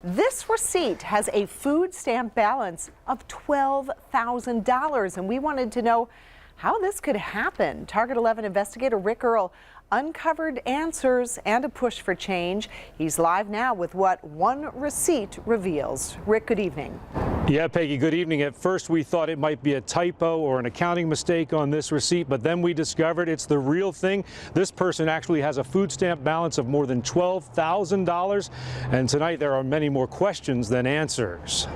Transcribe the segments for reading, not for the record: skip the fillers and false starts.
This receipt has a food stamp balance of $12,000, and we wanted to know how this could happen. Target 11 investigator Rick Earl uncovered answers and a push for change. He's live now with what one receipt reveals. Rick, good evening. Yeah, Peggy, good evening. At first, we thought it might be a typo or an accounting mistake on this receipt, but then we discovered it's the real thing. This person actually has a food stamp balance of more than $12,000, and tonight there are many more questions than answers.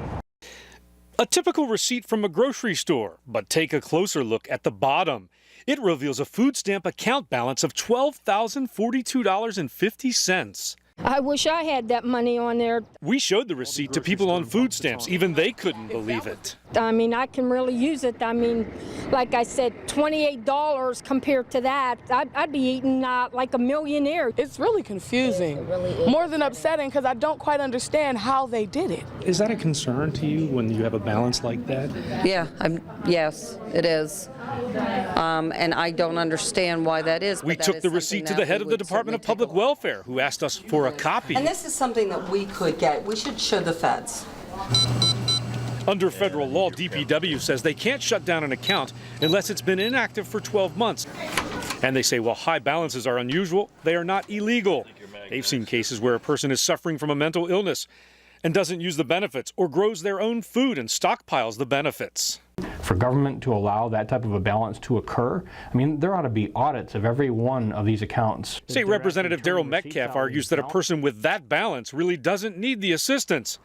A typical receipt from a grocery store, but take a closer look at the bottom. It reveals a food stamp account balance of $12,042.50. I wish I had that money on there. We showed the receipt to people on food stamps. Even they couldn't believe it. I mean, I can really use it. I mean, like I said, $28 compared to that, I'd be eating like a millionaire. It's really confusing. It really is. More than upsetting, because I don't quite understand how they did it. Is that a concern to you when you have a balance like that? Yeah, yes, it is. And I don't understand why that is. We took the receipt to the head of the Department of Public Welfare, who asked us for a copy. And this is something that we could get. We should show the feds. Under federal law, DPW says they can't shut down an account unless it's been inactive for 12 months. And they say while high balances are unusual, they are not illegal. They've seen cases where a person is suffering from a mental illness and doesn't use the benefits or grows their own food and stockpiles the benefits. For government to allow that type of a balance to occur, I mean, there ought to be audits of every one of these accounts. State Representative Daryl Metcalf argues that a person with that balance really doesn't need the assistance.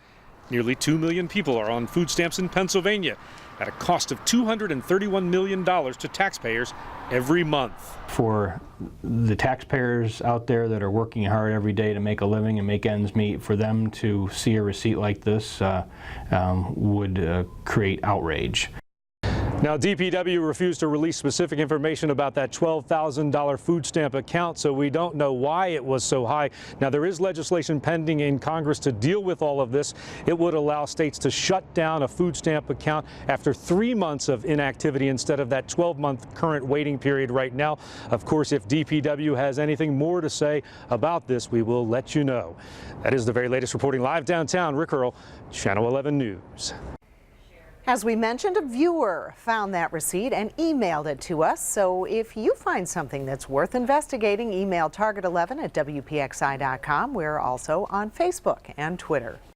Nearly 2 million people are on food stamps in Pennsylvania at a cost of $231 million to taxpayers every month. For the taxpayers out there that are working hard every day to make a living and make ends meet, for them to see a receipt like this would create outrage. Now, DPW refused to release specific information about that $12,000 food stamp account, so we don't know why it was so high. Now, there is legislation pending in Congress to deal with all of this. It would allow states to shut down a food stamp account after 3 months of inactivity instead of that 12-month current waiting period right now. Of course, if DPW has anything more to say about this, we will let you know. That is the very latest reporting live downtown. Rick Earl, Channel 11 News. As we mentioned, a viewer found that receipt and emailed it to us. So if you find something that's worth investigating, email target11@WPXI.com. We're also on Facebook and Twitter.